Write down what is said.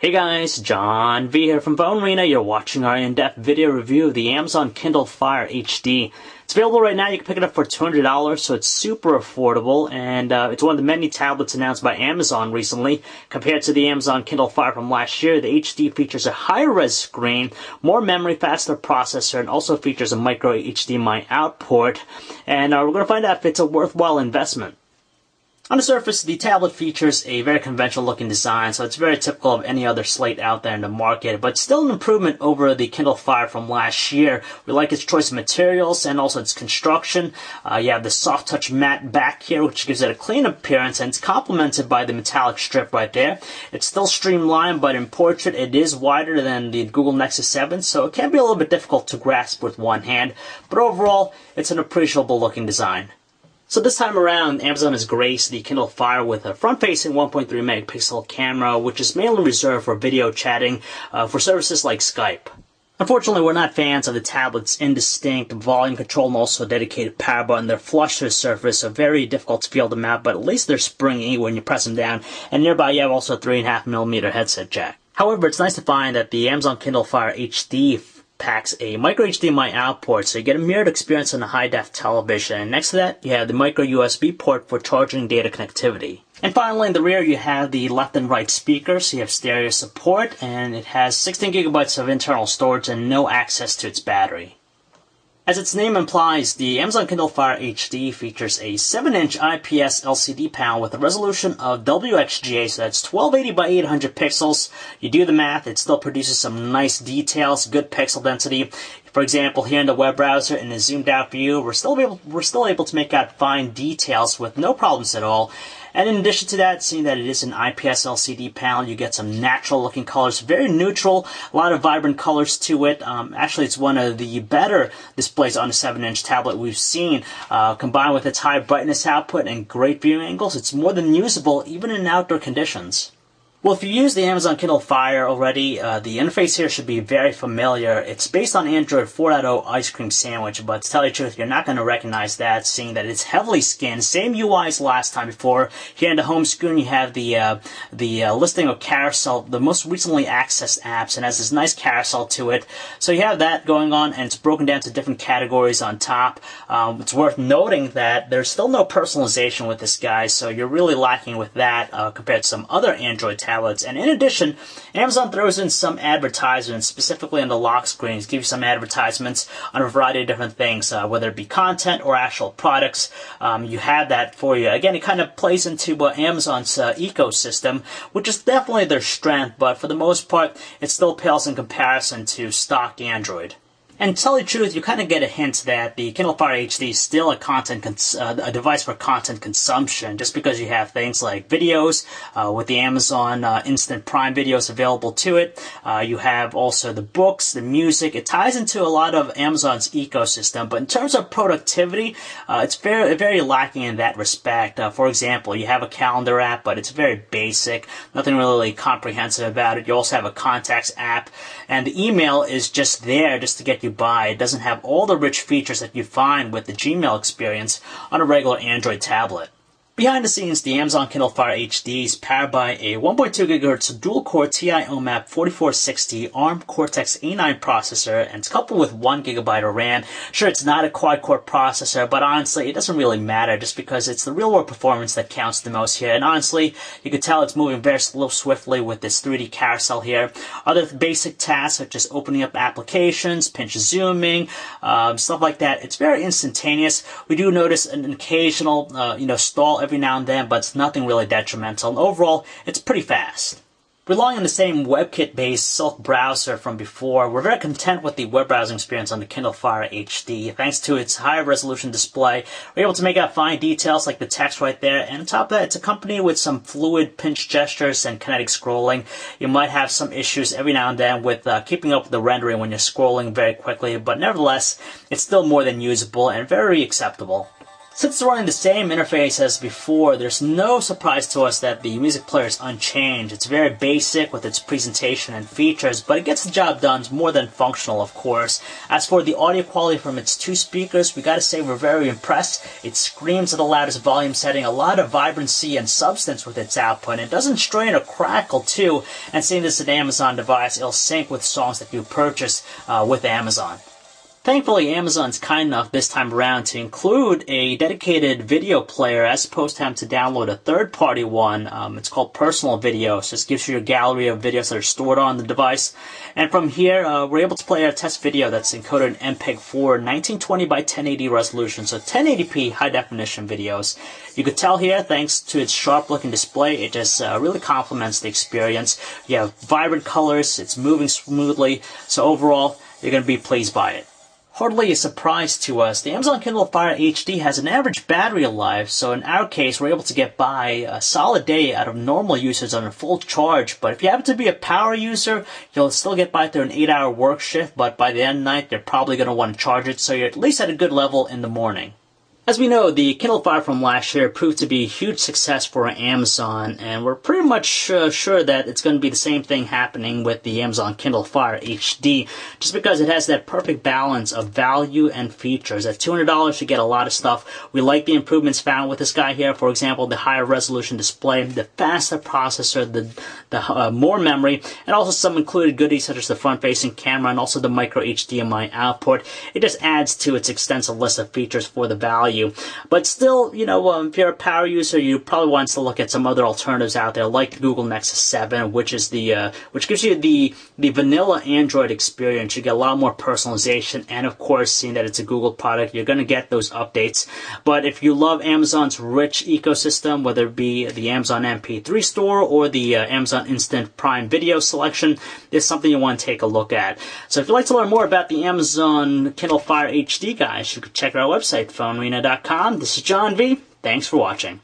Hey guys, John V here from Phone Arena. You're watching our in-depth video review of the Amazon Kindle Fire HD. It's available right now. You can pick it up for $200, so it's super affordable, and it's one of the many tablets announced by Amazon recently. Compared to the Amazon Kindle Fire from last year, the HD features a higher res screen, more memory, faster processor, and also features a micro HDMI out port. And we're going to find out if it's a worthwhile investment. On the surface, the tablet features a very conventional looking design, so it's very typical of any other slate out there in the market, but still an improvement over the Kindle Fire from last year. We like its choice of materials and also its construction. You have the soft touch matte back here, which gives it a clean appearance, and it's complemented by the metallic strip right there. It's still streamlined, but in portrait it is wider than the Google Nexus 7, so it can be a little bit difficult to grasp with one hand, but overall, it's an appreciable looking design. So this time around, Amazon has graced the Kindle Fire with a front-facing 1.3 megapixel camera, which is mainly reserved for video chatting for services like Skype. Unfortunately, we're not fans of the tablet's indistinct volume control and also dedicated power button. They're flush to the surface, so very difficult to feel them out, but at least they're springy when you press them down. And nearby, you have also a 3.5mm headset jack. However, it's nice to find that the Amazon Kindle Fire HD packs a micro HDMI out port, so you get a mirrored experience on a high-def television. And next to that, you have the micro USB port for charging data connectivity. And finally, in the rear, you have the left and right speakers, so you have stereo support, and it has 16 gigabytes of internal storage and no access to its battery. As its name implies, the Amazon Kindle Fire HD features a 7-inch IPS LCD panel with a resolution of WXGA, so that's 1280 by 800 pixels. You do the math, it still produces some nice details, good pixel density. For example, here in the web browser, in a zoomed out view, we're still able to make out fine details with no problems at all. And in addition to that, seeing that it is an IPS LCD panel, you get some natural looking colors, very neutral, a lot of vibrant colors to it. Actually, it's one of the better displays on a 7-inch tablet we've seen. Combined with its high brightness output and great viewing angles, it's more than usable even in outdoor conditions. Well, if you use the Amazon Kindle Fire already, the interface here should be very familiar. It's based on Android 4.0 Ice Cream Sandwich, but to tell you the truth, you're not going to recognize that, seeing that it's heavily skinned. Same UI as last time before. Here in the home screen, you have the listing of carousel, the most recently accessed apps, and has this nice carousel to it. So you have that going on, and it's broken down to different categories on top. It's worth noting that there's still no personalization with this guy, so you're really lacking with that compared to some other Android tablets. And in addition, Amazon throws in some advertisements, specifically on the lock screens, give you some advertisements on a variety of different things, whether it be content or actual products. You have that for you. Again, it kind of plays into Amazon's ecosystem, which is definitely their strength, but for the most part, it still pales in comparison to stock Android. And to tell you the truth, you kind of get a hint that the Kindle Fire HD is still a device for content consumption, just because you have things like videos with the Amazon Instant Prime videos available to it. You have also the books, the music. It ties into a lot of Amazon's ecosystem, but in terms of productivity, it's very lacking in that respect. For example, you have a calendar app, but it's very basic, nothing really comprehensive about it. You also have a contacts app, and the email is just there just to get you by. It doesn't have all the rich features that you find with the Gmail experience on a regular Android tablet. Behind the scenes, the Amazon Kindle Fire HD is powered by a 1.2 GHz dual-core TI OMAP 4460 ARM Cortex-A9 processor, and it's coupled with 1 GB of RAM. Sure, it's not a quad-core processor, but honestly, it doesn't really matter just because it's the real-world performance that counts the most here. And honestly, you can tell it's moving very swiftly with this 3D carousel here. Other basic tasks such as opening up applications, pinch zooming, stuff like that, it's very instantaneous. We do notice an occasional, stall every now and then, but it's nothing really detrimental, and overall, it's pretty fast. Relying on the same WebKit-based Silk browser from before, we're very content with the web browsing experience on the Kindle Fire HD. Thanks to its higher resolution display, we're able to make out fine details like the text right there, and on top of that, it's accompanied with some fluid pinch gestures and kinetic scrolling. You might have some issues every now and then with keeping up with the rendering when you're scrolling very quickly, but nevertheless, it's still more than usable and very acceptable. Since it's running the same interface as before, there's no surprise to us that the music player is unchanged. It's very basic with its presentation and features, but it gets the job done. It's more than functional, of course. As for the audio quality from its two speakers, we gotta say we're very impressed. It screams at the loudest volume setting, a lot of vibrancy and substance with its output. It doesn't strain or crackle too, and seeing this is an Amazon device, it'll sync with songs that you purchase with Amazon. Thankfully, Amazon's kind enough this time around to include a dedicated video player as opposed to having to download a third-party one. It's called Personal Video, so it gives you a gallery of videos that are stored on the device. And from here, we're able to play a test video that's encoded in MPEG-4, 1920 by 1080 resolution, so 1080p high-definition videos. You could tell here, thanks to its sharp-looking display, it just really complements the experience. You have vibrant colors, it's moving smoothly, so overall, you're going to be pleased by it. Hardly a surprise to us, the Amazon Kindle Fire HD has an average battery life, so in our case, we're able to get by a solid day out of normal users on a full charge. But if you happen to be a power user, you'll still get by through an 8-hour work shift, but by the end of the night, you're probably going to want to charge it, so you're at least at a good level in the morning. As we know, the Kindle Fire from last year proved to be a huge success for Amazon, and we're pretty much sure that it's going to be the same thing happening with the Amazon Kindle Fire HD, just because it has that perfect balance of value and features. At $200, you get a lot of stuff. We like the improvements found with this guy here. For example, the higher resolution display, the faster processor, the more memory, and also some included goodies such as the front-facing camera and also the micro HDMI output. It just adds to its extensive list of features for the value. But still, you know, if you're a power user, you probably want to look at some other alternatives out there, like the Google Nexus 7, which is which gives you the vanilla Android experience. You get a lot more personalization, and of course, seeing that it's a Google product, you're going to get those updates. But if you love Amazon's rich ecosystem, whether it be the Amazon MP3 store or the Amazon Instant Prime Video selection, it's something you want to take a look at. So if you'd like to learn more about the Amazon Kindle Fire HD, guys, you could check out our website, phonearena.com. This is John V. Thanks for watching.